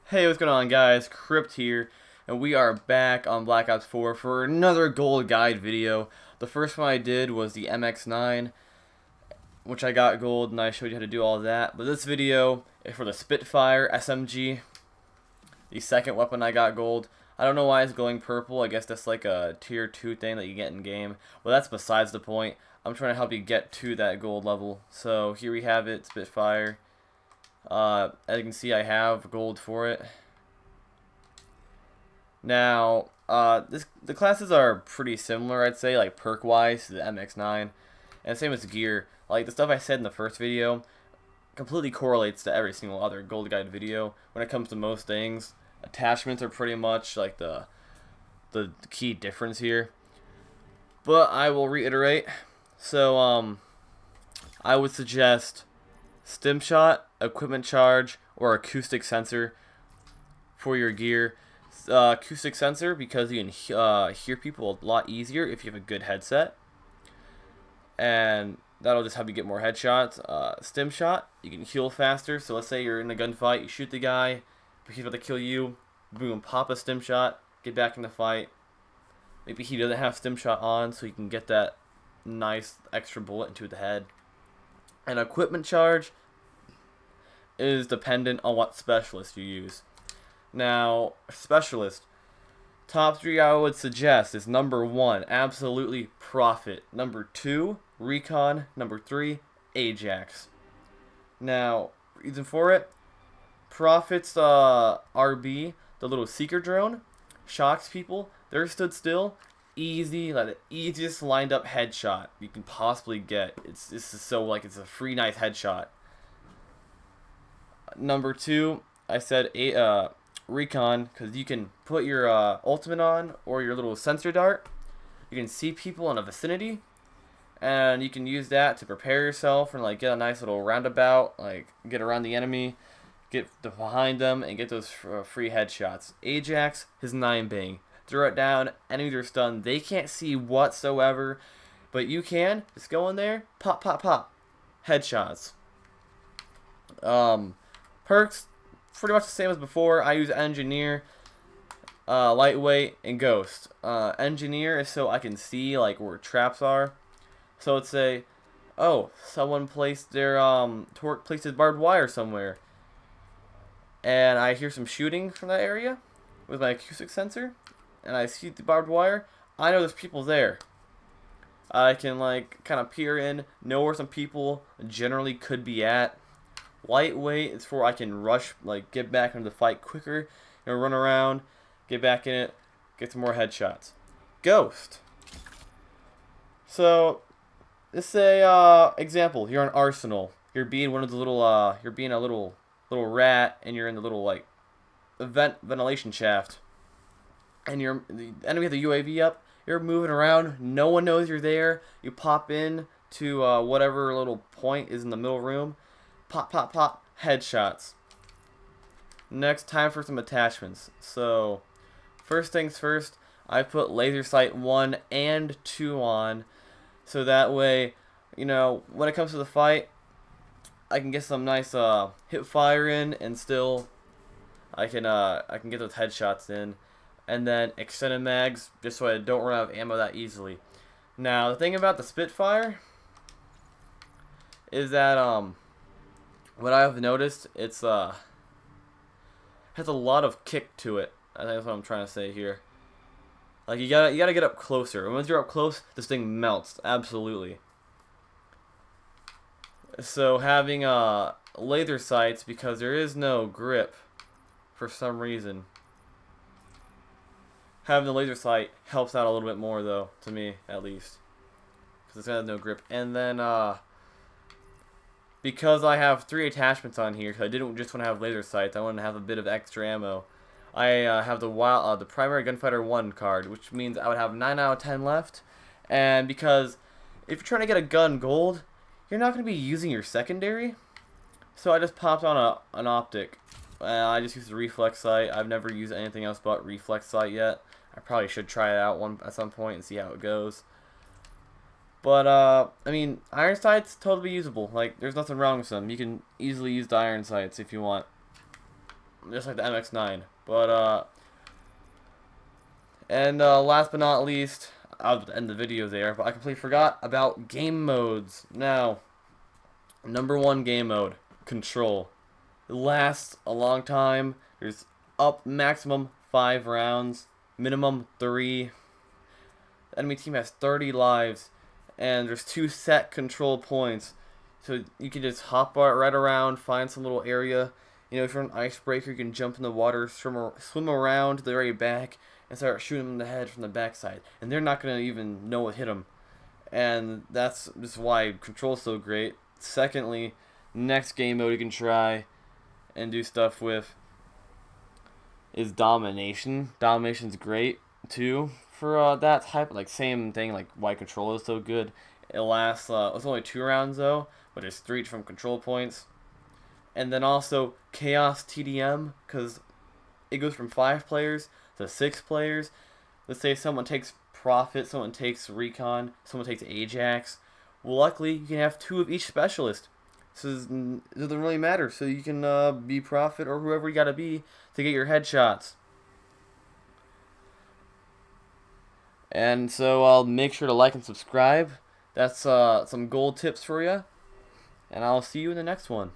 Hey, what's going on, guys? Crypt here, and we are back on Black Ops 4 for another gold guide video. The first one I did was the MX-9, which I got gold, and I showed you how to do all that. But this video is for the Spitfire SMG, the second weapon I got gold. I don't know why it's glowing purple. I guess that's like a tier 2 thing that you get in game. Well, that's besides the point. I'm trying to help you get to that gold level. So here we have it, Spitfire. As you can see, I have gold for it. Now, the classes are pretty similar, I'd say, like perk-wise to the MX-9, and same as gear. Like the stuff I said in the first video, completely correlates to every single other gold guide video when it comes to most things. Attachments are pretty much like the key difference here. But I will reiterate. So, I would suggest stim shot, equipment charge, or acoustic sensor for your gear. Acoustic sensor because you can hear people a lot easier if you have a good headset, and that'll just help you get more headshots. Stim shot, you can heal faster. So let's say you're in a gunfight, you shoot the guy, but he's about to kill you. Boom, pop a stim shot, get back in the fight. Maybe he doesn't have stim shot on, so you can get that nice extra bullet into the head. And equipment charge is dependent on what specialist you use. Now, specialist, top 3 I would suggest is number 1, absolutely Prophet. Number 2, Recon. Number 3, Ajax. Now, reason for it, Prophet's RB, the little seeker drone, shocks people. They're stood still. Easy, like the easiest lined up headshot you can possibly get. This is so like it's a free nice headshot. Number 2, I said Recon, because you can put your ultimate on or your little sensor dart. You can see people in a vicinity, and you can use that to prepare yourself and like get a nice little roundabout, like get around the enemy, get behind them, and get those free headshots. Ajax, his 9-bang. Throw it down, enemies are stunned. They can't see whatsoever, but you can. Just go in there, pop, pop, pop. Headshots. Perks, pretty much the same as before. I use Engineer, Lightweight, and Ghost. Engineer is so I can see like where traps are. So let's say, oh, someone placed their placed his barbed wire somewhere, and I hear some shooting from that area with my acoustic sensor, and I see the barbed wire. I know there's people there. I can like kind of peer in, know where some people generally could be at. Lightweight is for I can rush, like get back into the fight quicker, run around, get back in it, get some more headshots. Ghost. So, let's say example, you're on Arsenal. You're being one of the little you're being a little rat, and you're in the little like ventilation shaft, and the enemy has the UAV up. You're moving around. No one knows you're there. You pop in to whatever little point is in the middle room. Pop, pop, pop. Headshots. Next, time for some attachments. So, first things first, I put laser sight 1 and 2 on. So that way, when it comes to the fight, I can get some nice hip fire in, and still I can get those headshots in. And then extended mags, just so I don't run out of ammo that easily. Now, the thing about the Spitfire is that what I've noticed, it's has a lot of kick to it. I think that's what I'm trying to say here. Like you gotta get up closer. And once you're up close, this thing melts absolutely. So having laser sights, because there is no grip for some reason. Having the laser sight helps out a little bit more though, to me at least, because it's got no grip. And then because I have 3 attachments on here, because I didn't just want to have laser sights, I wanted to have a bit of extra ammo. I have the primary gunfighter 1 card, which means I would have 9 out of 10 left. And because if you're trying to get a gun gold, you're not going to be using your secondary, so I just popped on an optic. I just used the reflex sight. I've never used anything else but reflex sight yet. I probably should try it out at some point and see how it goes. But, I mean, iron sights, totally usable. Like, there's nothing wrong with them. You can easily use the iron sights if you want. just like the MX-9. But last but not least, I was about to end the video there, but I completely forgot about game modes. Now, #1 game mode, control. It lasts a long time. There's up maximum 5 rounds, minimum 3. The enemy team has 30 lives, and there's 2 set control points. So you can just hop right around, find some little area. You know, if you're an icebreaker, you can jump in the water, swim around to the very back, and start shooting them in the head from the backside. And they're not going to even know what hit them. And that's just why control is so great. Secondly, next game mode you can try and do stuff with is domination. Domination's great too for that type, like same thing, like why control is so good. It lasts it's only 2 rounds though, but there's 3 from control points. And then also chaos TDM, because it goes from 5 players to 6 players. Let's say someone takes Prophet, someone takes Recon, someone takes Ajax. Well, luckily you can have 2 of each specialist. So it doesn't really matter. So you can be Prophet or whoever you gotta be to get your headshots. And so I'll make sure to like and subscribe. That's some gold tips for you. And I'll see you in the next one.